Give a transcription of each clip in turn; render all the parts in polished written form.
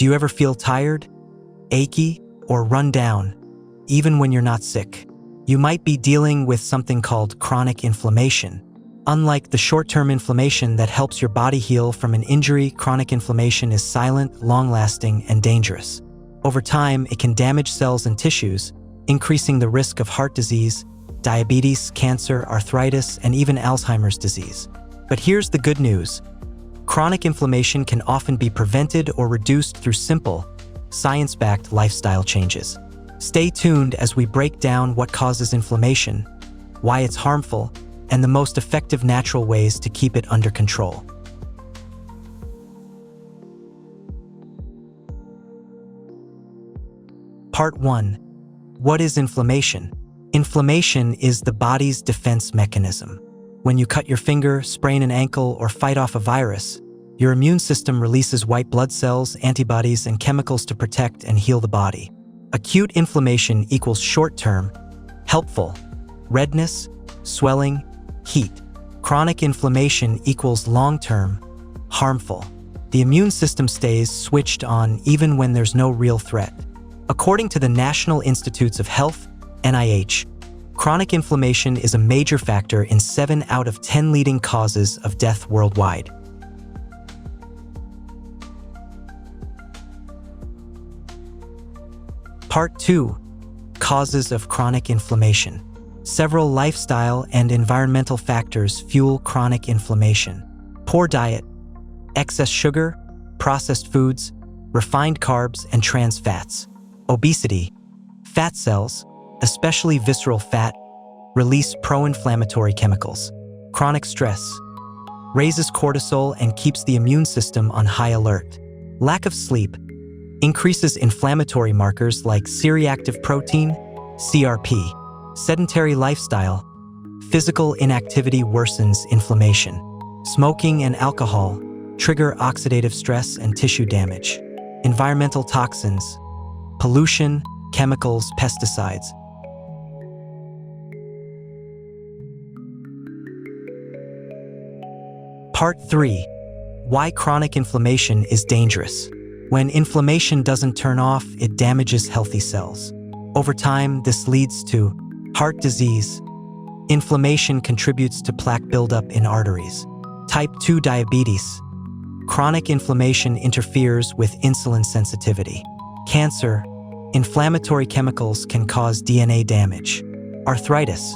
Do you ever feel tired, achy, or run down, even when you're not sick? You might be dealing with something called chronic inflammation. Unlike the short-term inflammation that helps your body heal from an injury, chronic inflammation is silent, long-lasting, and dangerous. Over time, it can damage cells and tissues, increasing the risk of heart disease, diabetes, cancer, arthritis, and even Alzheimer's disease. But here's the good news. Chronic inflammation can often be prevented or reduced through simple, science-backed lifestyle changes. Stay tuned as we break down what causes inflammation, why it's harmful, and the most effective natural ways to keep it under control. Part 1. What is inflammation? Inflammation is the body's defense mechanism. When you cut your finger, sprain an ankle, or fight off a virus, your immune system releases white blood cells, antibodies, and chemicals to protect and heal the body. Acute inflammation equals short-term, helpful, redness, swelling, heat. Chronic inflammation equals long-term, harmful. The immune system stays switched on even when there's no real threat. According to the National Institutes of Health, NIH, chronic inflammation is a major factor in 7 out of 10 leading causes of death worldwide. Part 2. Causes of chronic inflammation. Several lifestyle and environmental factors fuel chronic inflammation. Poor diet, excess sugar, processed foods, refined carbs, and trans fats. Obesity. Fat cells, especially visceral fat, release pro-inflammatory chemicals. Chronic stress raises cortisol and keeps the immune system on high alert. Lack of sleep increases inflammatory markers like C-reactive protein, CRP. Sedentary lifestyle. Physical inactivity worsens inflammation. Smoking and alcohol trigger oxidative stress and tissue damage. Environmental toxins. Pollution, chemicals, pesticides. Part 3. Why chronic inflammation is dangerous. When inflammation doesn't turn off, it damages healthy cells. Over time, this leads to heart disease. Inflammation contributes to plaque buildup in arteries. Type 2 diabetes. Chronic inflammation interferes with insulin sensitivity. Cancer. Inflammatory chemicals can cause DNA damage. Arthritis.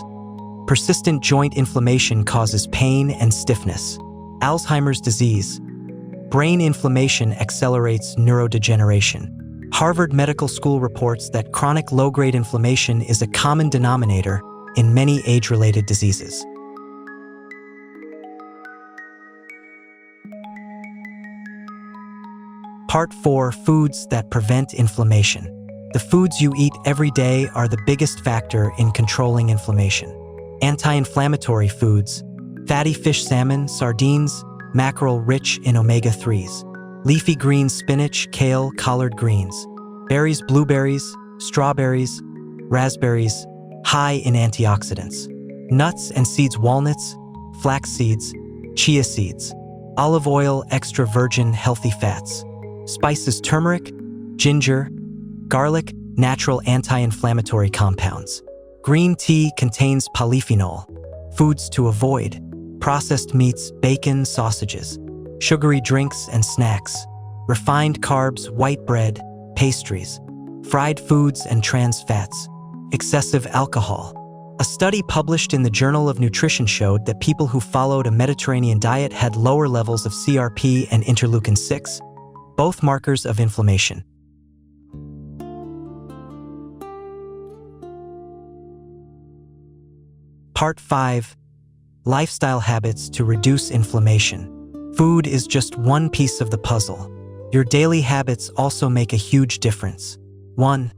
Persistent joint inflammation causes pain and stiffness. Alzheimer's disease. Brain inflammation accelerates neurodegeneration. Harvard Medical School reports that chronic low-grade inflammation is a common denominator in many age-related diseases. Part 4. Foods that prevent inflammation. The foods you eat every day are the biggest factor in controlling inflammation. Anti-inflammatory foods. Fatty fish, salmon, sardines, mackerel rich in omega-3s. Leafy greens, spinach, kale, collard greens. Berries, blueberries, strawberries, raspberries, high in antioxidants. Nuts and seeds, walnuts, flax seeds, chia seeds. Olive oil, extra virgin, healthy fats. Spices, turmeric, ginger, garlic, natural anti-inflammatory compounds. Green tea contains polyphenol. Foods to avoid. Processed meats, bacon, sausages. Sugary drinks and snacks. Refined carbs, white bread, pastries. Fried foods and trans fats. Excessive alcohol. A study published in the Journal of Nutrition showed that people who followed a Mediterranean diet had lower levels of CRP and interleukin-6, both markers of inflammation. Part 5. Lifestyle habits to reduce inflammation. Food is just one piece of the puzzle. Your daily habits also make a huge difference. 1.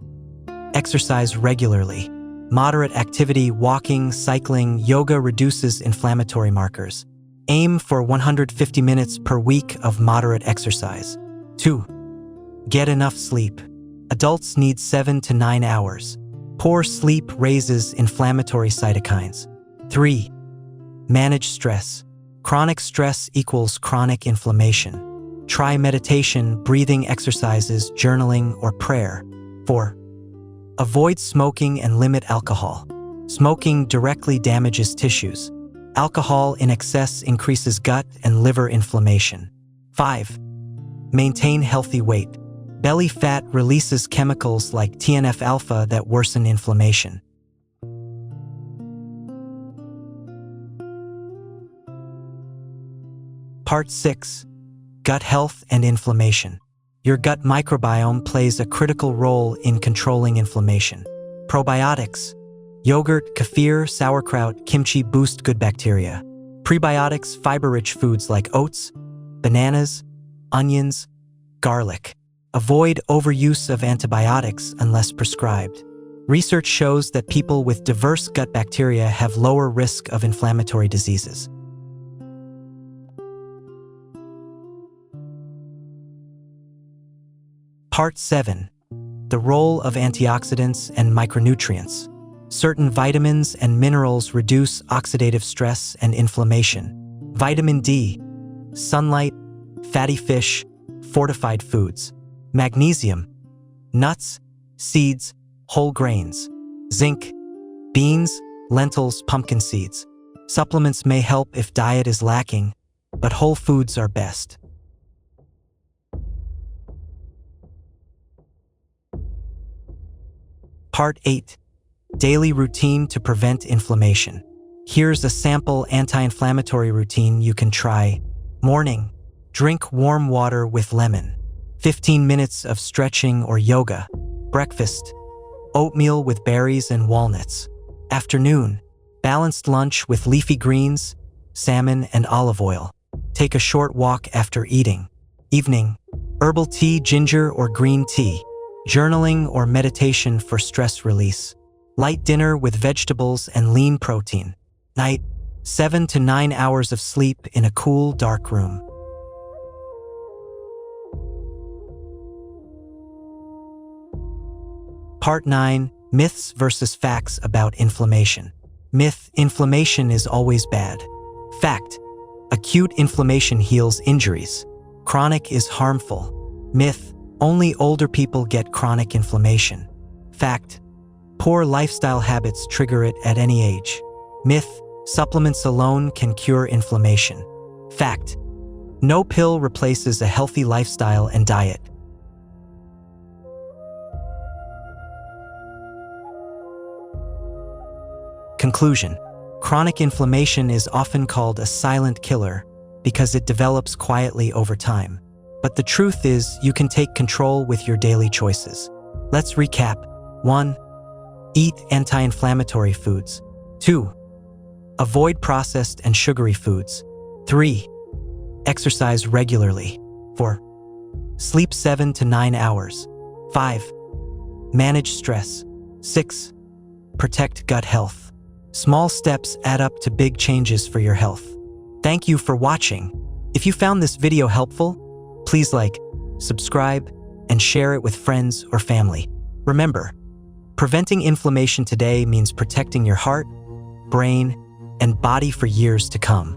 Exercise regularly. Moderate activity, walking, cycling, yoga reduces inflammatory markers. Aim for 150 minutes per week of moderate exercise. 2. Get enough sleep. Adults need 7 to 9 hours. Poor sleep raises inflammatory cytokines. 3. Manage stress. Chronic stress equals chronic inflammation. Try meditation, breathing exercises, journaling, or prayer. 4. Avoid smoking and limit alcohol. Smoking directly damages tissues. Alcohol in excess increases gut and liver inflammation. 5. Maintain healthy weight. Belly fat releases chemicals like TNF-alpha that worsen inflammation. Part 6. Gut health and inflammation. Your gut microbiome plays a critical role in controlling inflammation. Probiotics. Yogurt, kefir, sauerkraut, kimchi boost good bacteria. Prebiotics, fiber-rich foods like oats, bananas, onions, garlic. Avoid overuse of antibiotics unless prescribed. Research shows that people with diverse gut bacteria have lower risk of inflammatory diseases. Part 7. The role of antioxidants and micronutrients. Certain vitamins and minerals reduce oxidative stress and inflammation. Vitamin D, sunlight, fatty fish, fortified foods. Magnesium, nuts, seeds, whole grains. Zinc, beans, lentils, pumpkin seeds. Supplements may help if diet is lacking, but whole foods are best. Part 8. Daily routine to prevent inflammation. Here's a sample anti-inflammatory routine you can try. Morning. Drink warm water with lemon. 15 minutes of stretching or yoga. Breakfast. Oatmeal with berries and walnuts. Afternoon. Balanced lunch with leafy greens, salmon, and olive oil. Take a short walk after eating. Evening. Herbal tea, ginger, or green tea. Journaling or meditation for stress release. Light dinner with vegetables and lean protein. Night. 7 to 9 hours of sleep in a cool, dark room. Part 9. Myths versus facts about inflammation. Myth: inflammation is always bad. Fact: acute inflammation heals injuries. Chronic is harmful. Myth: only older people get chronic inflammation. Fact: poor lifestyle habits trigger it at any age. Myth: supplements alone can cure inflammation. Fact: no pill replaces a healthy lifestyle and diet. Conclusion: chronic inflammation is often called a silent killer because it develops quietly over time. But the truth is, you can take control with your daily choices. Let's recap. 1. Eat anti-inflammatory foods. 2. Avoid processed and sugary foods. 3. Exercise regularly. 4. Sleep 7 to 9 hours. 5. Manage stress. 6. Protect gut health. Small steps add up to big changes for your health. Thank you for watching. If you found this video helpful, please like, subscribe, and share it with friends or family. Remember, preventing inflammation today means protecting your heart, brain, and body for years to come.